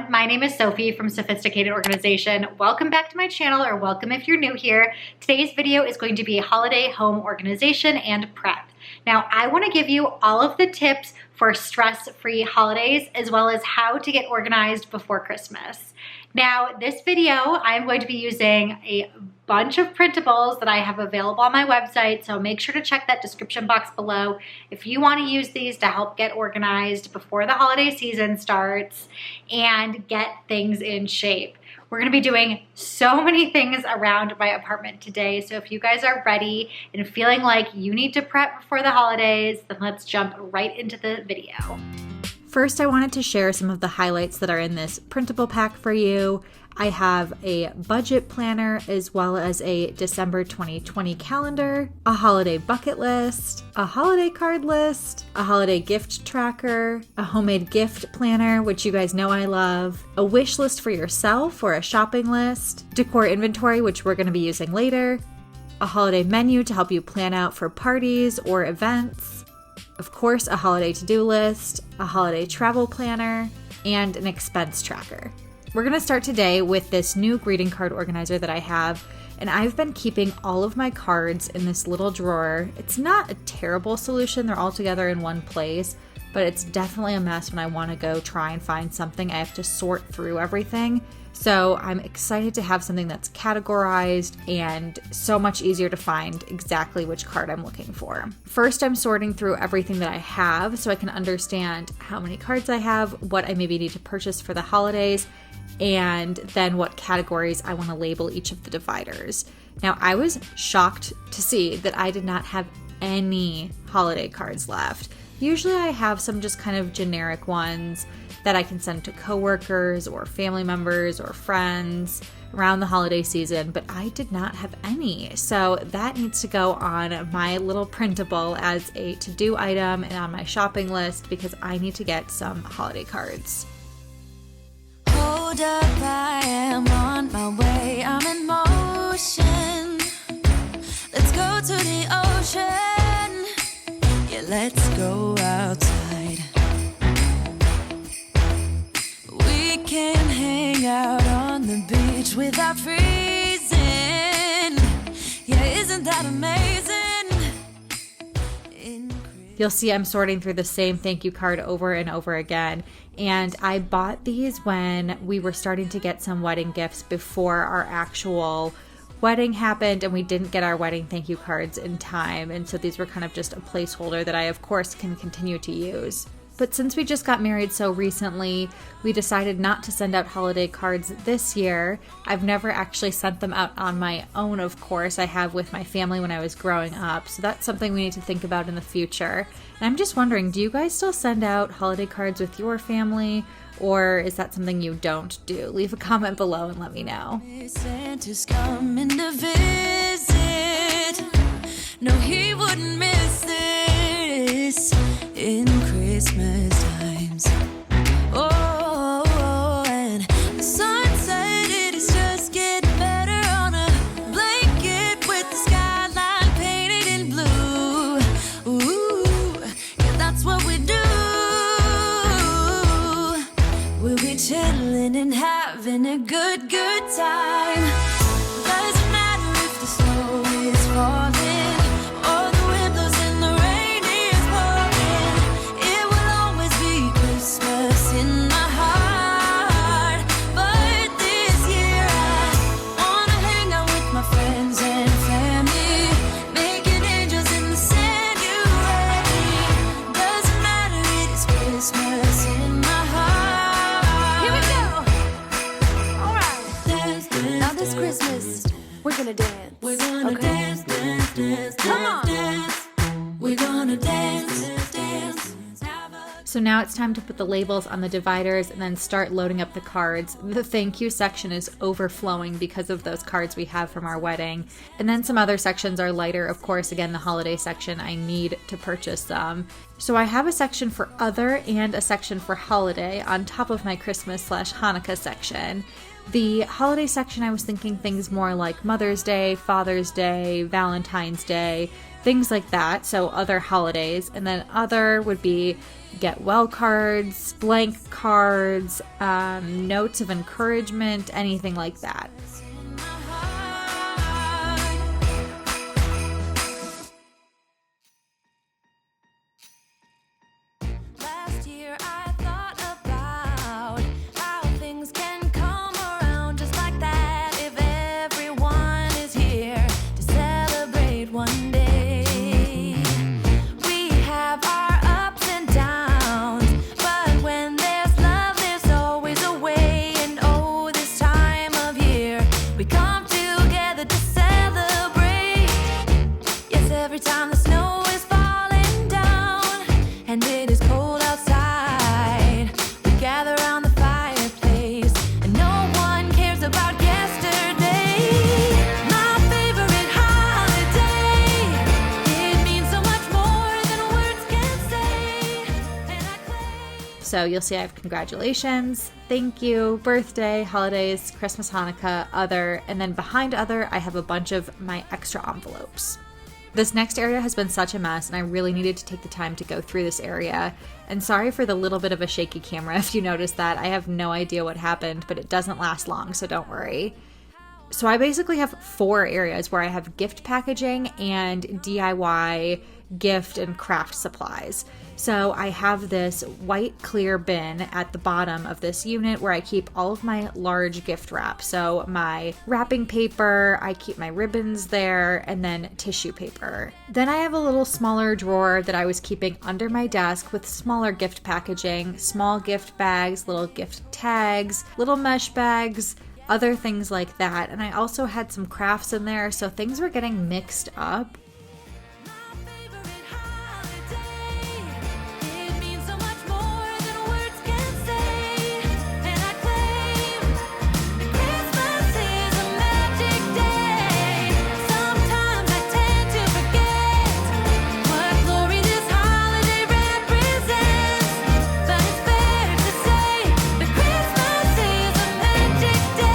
everyone, my name is Sophie from Sophisticated Organization. Welcome back to my channel, or welcome if you're new here. Today's video is going to be holiday home organization and prep. Now, I want to give you all of the tips for stress-free holidays, as well as how to get organized before Christmas. Now, this video, I'm going to be using a bunch of printables that I have available on my website, so make sure to check that description box below if you want to use these to help get organized before the holiday season starts and get things in shape. We're going to be doing so many things around my apartment today, so if you guys are ready and feeling like you need to prep before the holidays, then let's jump right into the video. First, I wanted to share some of the highlights that are in this printable pack for you. I have a budget planner as well as a December 2020 calendar, a holiday bucket list, a holiday card list, a holiday gift tracker, a homemade gift planner, which you guys know I love, a wish list for yourself or a shopping list, decor inventory, which we're going to be using later, a holiday menu to help you plan out for parties or events, of course, a holiday to-do list, a holiday travel planner, and an expense tracker. We're going to start today with this new greeting card organizer that I have, and I've been keeping all of my cards in this little drawer. It's not a terrible solution, they're all together in one place, but it's definitely a mess when I want to go try and find something. I have to sort through everything. So I'm excited to have something that's categorized and so much easier to find exactly which card I'm looking for. First, I'm sorting through everything that I have so I can understand how many cards I have, what I maybe need to purchase for the holidays, and then what categories I want to label each of the dividers. Now, I was shocked to see that I did not have any holiday cards left. Usually I have some just kind of generic ones that I can send to coworkers or family members or friends around the holiday season, but I did not have any. So that needs to go on my little printable as a to-do item and on my shopping list because I need to get some holiday cards. Hold up, I am on my way, I'm in motion. Let's go to the ocean. Yeah, let's go outside. We can hang out on the beach without freezing. Yeah, isn't that amazing? You'll see I'm sorting through the same thank you card over and over again. And I bought these when we were starting to get some wedding gifts before our actual wedding happened, and we didn't get our wedding thank you cards in time. And so these were kind of just a placeholder that I, of course, can continue to use. But since we just got married so recently, we decided not to send out holiday cards this year. I've never actually sent them out on my own, of course. I have with my family when I was growing up. So that's something we need to think about in the future. And I'm just wondering, do you guys still send out holiday cards with your family? Or is that something you don't do? Leave a comment below and let me know. Santa's coming to visit. No, he wouldn't miss this in Christmas times. Oh, and the sun said it is just getting better on a blanket with the skyline painted in blue. Ooh, yeah, that's what we do. We'll be chilling and having a good time. Doesn't matter if the snow is falling or the wind blows and the rain is pouring. It will always be Christmas in my heart. But this year I wanna hang out with my friends and family, making angels in the sand. You ready? Doesn't matter, it is Christmas in my heart. Here we go. All right. Dance, dance, Now this dance, Christmas, dance. we're gonna dance. We're gonna Okay. dance, dance, dance, Come on. dance. We're gonna dance, dance. So now it's time to put the labels on the dividers and then start loading up the cards. The thank you section is overflowing because of those cards we have from our wedding. And then some other sections are lighter. Of course, again, the holiday section, I need to purchase some. So I have a section for other and a section for holiday on top of my Christmas/Hanukkah section. The holiday section, I was thinking things more like Mother's Day, Father's Day, Valentine's Day, things like that. So other holidays. And then other would be get well cards, blank cards, notes of encouragement, anything like that. Last year I thought about how things can come around just like that if everyone is here to celebrate one day. We have our ups and downs, but when there's love, there's always a way. And oh, this time of year, we come together to celebrate. Yes, every time the snow is falling down and it is cold outside, we gather around the fireplace and no one cares about yesterday. My favorite holiday, it means so much more than words can say. And I claim So you'll see I have congratulations, thank you, birthday, holidays, Christmas, Hanukkah, other, and then behind other, I have a bunch of my extra envelopes. This next area has been such a mess, and I really needed to take the time to go through this area. And sorry for the little bit of a shaky camera if you noticed that. I have no idea what happened, but it doesn't last long, so don't worry. So I basically have 4 areas where I have gift packaging and DIY gift and craft supplies. So I have this white clear bin at the bottom of this unit where I keep all of my large gift wrap. So my wrapping paper, I keep my ribbons there, and then tissue paper. Then I have a little smaller drawer that I was keeping under my desk with smaller gift packaging, small gift bags, little gift tags, little mesh bags, other things like that. And I also had some crafts in there, so things were getting mixed up. my favorite holiday, it means so much more than words can say. And I claim Christmas is a magic day. Sometimes I tend to forget what glory this holiday represents. But it's fair to say that Christmas is a magic day.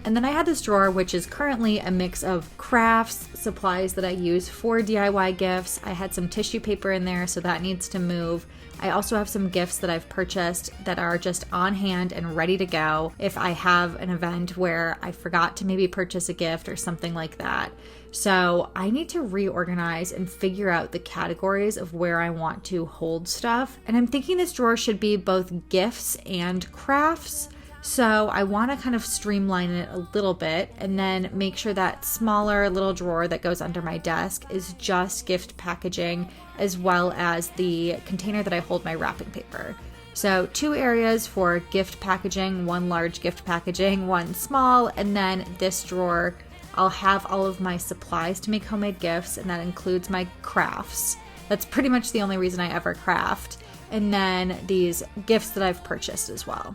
And then I had this drawer, which is currently a mix of crafts, supplies that I use for DIY gifts. I had some tissue paper in there, so that needs to move. I also have some gifts that I've purchased that are just on hand and ready to go if I have an event where I forgot to maybe purchase a gift or something like that. So I need to reorganize and figure out the categories of where I want to hold stuff. And I'm thinking this drawer should be both gifts and crafts. So I want to kind of streamline it a little bit and then make sure that smaller little drawer that goes under my desk is just gift packaging, as well as the container that I hold my wrapping paper. So 2 areas for gift packaging, 1 large gift packaging, 1 small, and then this drawer, I'll have all of my supplies to make homemade gifts, and that includes my crafts. That's pretty much the only reason I ever craft. And then these gifts that I've purchased as well.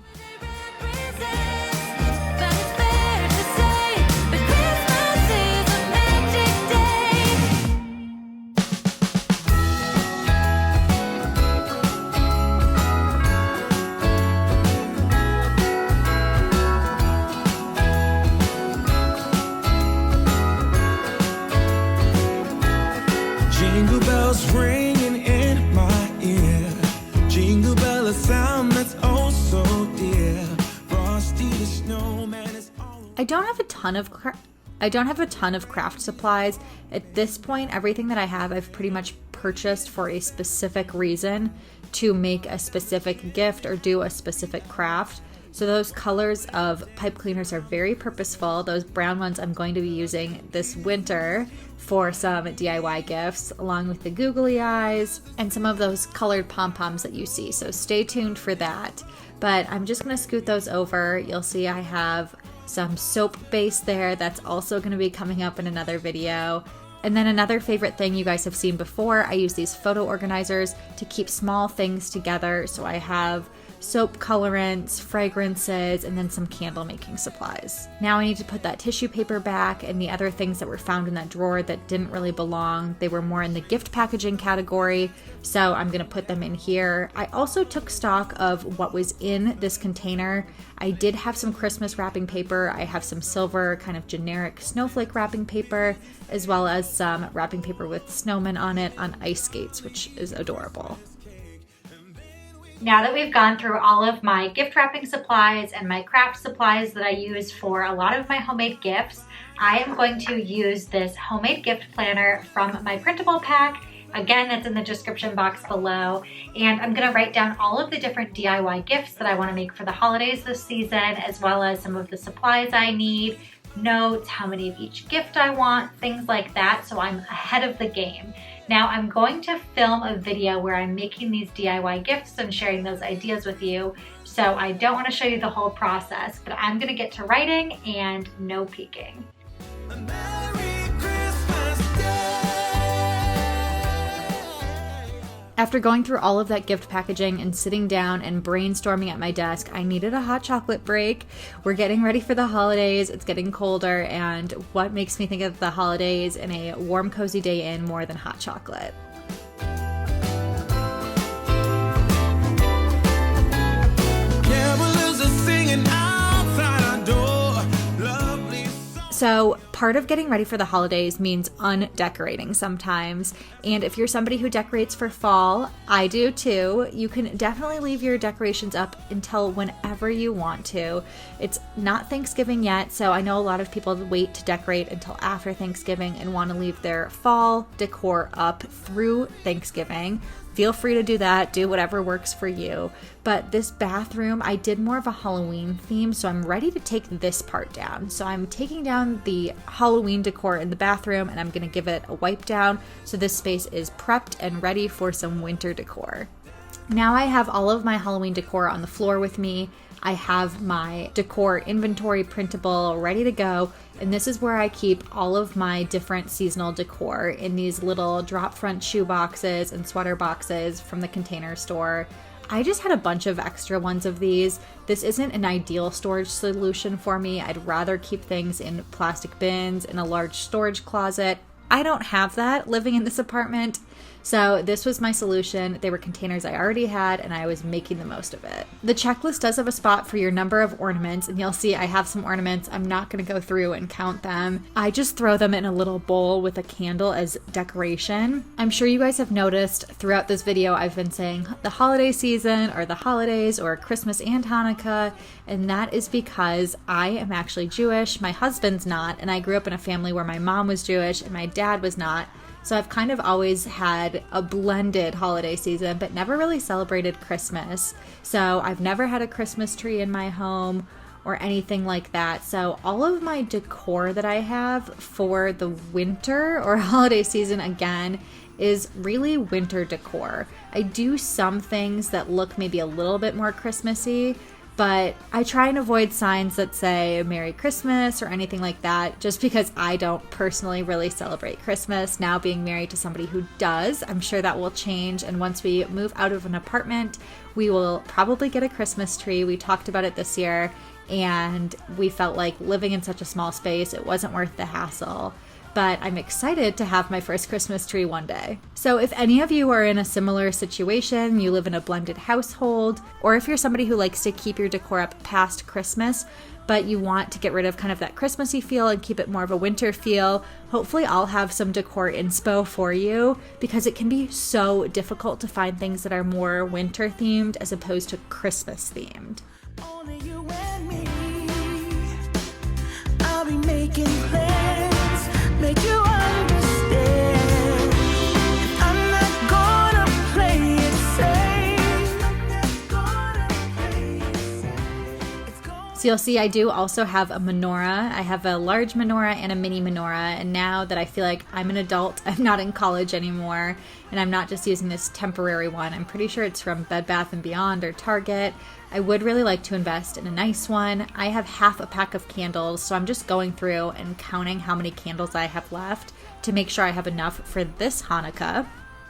But it's fair to say that Christmas is a magic day. Jingle bells ringing in my ear. Jingle bell, a sound that's oh so dear. Frosty the snowman is all I don't have a ton of craft supplies. At this point, everything that I have, I've pretty much purchased for a specific reason to make a specific gift or do a specific craft. So those colors of pipe cleaners are very purposeful. Those brown ones I'm going to be using this winter for some DIY gifts, along with the googly eyes and some of those colored pom-poms that you see. So stay tuned for that. But I'm just going to scoot those over. You'll see I have some soap base there. That's also going to be coming up in another video. And then another favorite thing you guys have seen before, I use these photo organizers to keep small things together. So I have soap colorants, fragrances, and then some candle making supplies. Now I need to put that tissue paper back and the other things that were found in that drawer that didn't really belong. They were more in the gift packaging category, so I'm gonna put them in here. I also took stock of what was in this container. I did have some Christmas wrapping paper. I have some silver kind of generic snowflake wrapping paper, as well as some wrapping paper with snowmen on it on ice skates, which is adorable. Now that we've gone through all of my gift wrapping supplies and my craft supplies that I use for a lot of my homemade gifts, I am going to use this homemade gift planner from my printable pack. Again, that's in the description box below. And I'm gonna write down all of the different DIY gifts that I wanna make for the holidays this season, as well as some of the supplies I need, notes, how many of each gift I want, things like that, so I'm ahead of the game. Now I'm going to film a video where I'm making these DIY gifts and sharing those ideas with you, so I don't want to show you the whole process, but I'm going to get to writing and no peeking. After going through all of that gift packaging and sitting down and brainstorming at my desk, I needed a hot chocolate break. We're getting ready for the holidays, it's getting colder, and what makes me think of the holidays and a warm, cozy day in more than hot chocolate? So part of getting ready for the holidays means undecorating sometimes. And if you're somebody who decorates for fall, I do too, you can definitely leave your decorations up until whenever you want to. It's not Thanksgiving yet, so I know a lot of people wait to decorate until after Thanksgiving and want to leave their fall decor up through Thanksgiving. Feel free to do that, do whatever works for you. But this bathroom, I did more of a Halloween theme, so I'm ready to take this part down. So I'm taking down the Halloween decor in the bathroom and I'm gonna give it a wipe down so this space is prepped and ready for some winter decor. Now I have all of my Halloween decor on the floor with me. I have my decor inventory printable ready to go, and this is where I keep all of my different seasonal decor in these little drop front shoe boxes and sweater boxes from the Container Store. I just had a bunch of extra ones of these. This isn't an ideal storage solution for me. I'd rather keep things in plastic bins in a large storage closet. I don't have that living in this apartment. So this was my solution. They were containers I already had and I was making the most of it. The checklist does have a spot for your number of ornaments, and you'll see I have some ornaments. I'm not going to go through and count them. I just throw them in a little bowl with a candle as decoration. I'm sure you guys have noticed throughout this video I've been saying the holiday season or the holidays or Christmas and Hanukkah, and that is because I am actually Jewish. My husband's not, and I grew up in a family where my mom was Jewish and my dad was not. So I've kind of always had a blended holiday season, but never really celebrated Christmas. So I've never had a Christmas tree in my home or anything like that. So all of my decor that I have for the winter or holiday season, again, is really winter decor. I do some things that look maybe a little bit more Christmassy, but I try and avoid signs that say Merry Christmas or anything like that, just because I don't personally really celebrate Christmas. Now being married to somebody who does, I'm sure that will change. And once we move out of an apartment, we will probably get a Christmas tree. We talked about it this year, and we felt like living in such a small space, it wasn't worth the hassle. But I'm excited to have my first Christmas tree one day. So if any of you are in a similar situation, you live in a blended household, or if you're somebody who likes to keep your decor up past Christmas, but you want to get rid of kind of that Christmassy feel and keep it more of a winter feel, hopefully I'll have some decor inspo for you, because it can be so difficult to find things that are more winter themed as opposed to Christmas themed. Only you and me. I'll be making plans, make you understand. I'm not gonna play it safe. I'm not gonna play it safe. It's gonna So you'll see I do also have a menorah. I have a large menorah and a mini menorah, and now that I feel like I'm an adult, I'm not in college anymore, and I'm not just using this temporary one. I'm pretty sure it's from Bed Bath & Beyond or Target. I would really like to invest in a nice one. I have half a pack of candles, so I'm just going through and counting how many candles I have left to make sure I have enough for this Hanukkah,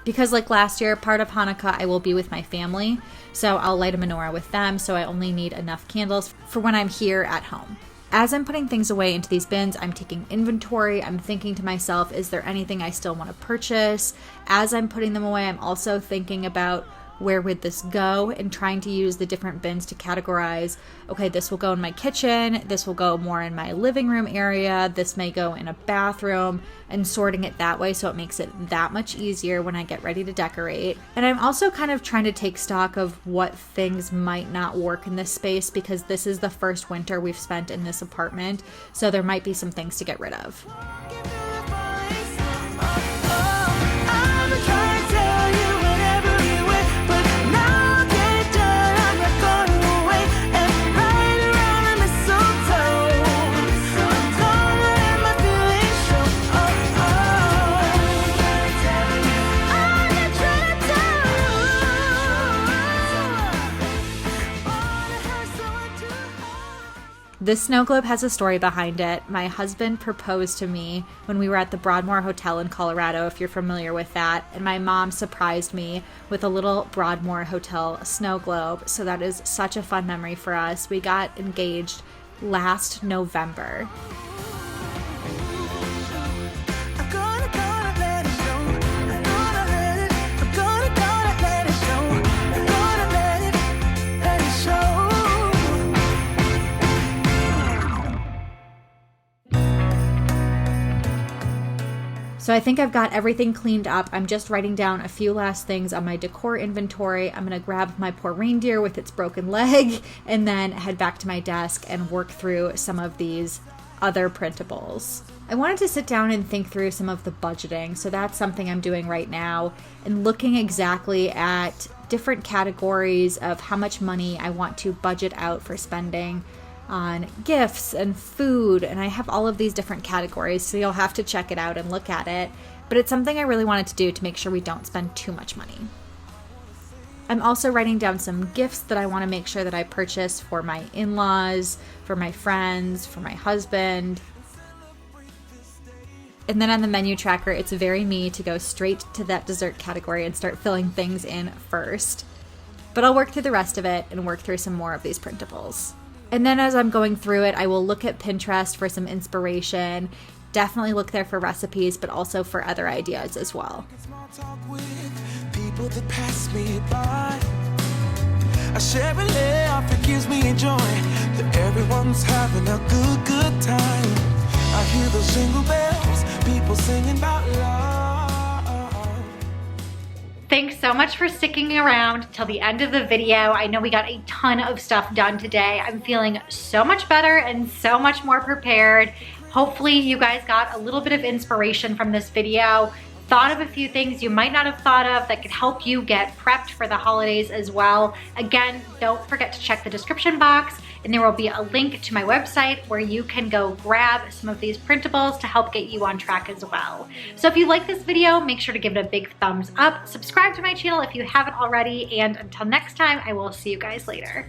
Because like last year, part of Hanukkah, I will be with my family. So I'll light a menorah with them. So I only need enough candles for when I'm here at home. As I'm putting things away into these bins, I'm taking inventory. I'm thinking to myself, is there anything I still want to purchase? As I'm putting them away, I'm also thinking about where would this go and trying to use the different bins to categorize, okay, this will go in my kitchen, this will go more in my living room area, this may go in a bathroom, and sorting it that way so it makes it that much easier when I get ready to decorate. And I'm also kind of trying to take stock of what things might not work in this space because this is the first winter we've spent in this apartment, so there might be some things to get rid of. I've been trying to tell you in every way, but now I can't done. I'm not going away and right around the mistletoe. I'm gonna let my feelings show. I'm not trying to tell you. Wanna have someone to hold. This snow globe has a story behind it. My husband proposed to me when we were at the Broadmoor Hotel in Colorado, if you're familiar with that, and my mom surprised me with a little Broadmoor Hotel snow globe. So that is such a fun memory for us. We got engaged last November. I'm gonna let it show. I'm gonna let it. I'm gonna let it show. I'm gonna let it show. So I think I've got everything cleaned up. I'm just writing down a few last things on my decor inventory. I'm gonna grab my poor reindeer with its broken leg and then head back to my desk and work through some of these other printables. I wanted to sit down and think through some of the budgeting. So that's something I'm doing right now and looking exactly at different categories of how much money I want to budget out for spending on gifts and food, and I have all of these different categories, so you'll have to check it out and look at it, but it's something I really wanted to do to make sure we don't spend too much money. I'm also writing down some gifts that I want to make sure that I purchase for my in-laws, for my friends, for my husband. And then on the menu tracker, it's very me to go straight to that dessert category and start filling things in first. But I'll work through the rest of it and work through some more of these printables. And then as I'm going through it, I will look at Pinterest for some inspiration. Definitely look there for recipes, but also for other ideas as well. Small talk with people that pass me by. I share a laugh, it gives me joy that everyone's having a good time. I hear those jingle bells, people singing about love. Thanks so much for sticking around till the end of the video. I know we got a ton of stuff done today. I'm feeling so much better and so much more prepared. Hopefully you guys got a little bit of inspiration from this video, thought of a few things you might not have thought of that could help you get prepped for the holidays as well. Again, don't forget to check the description box and there will be a link to my website where you can go grab some of these printables to help get you on track as well. So if you like this video, make sure to give it a big thumbs up, subscribe to my channel if you haven't already, and until next time, I will see you guys later.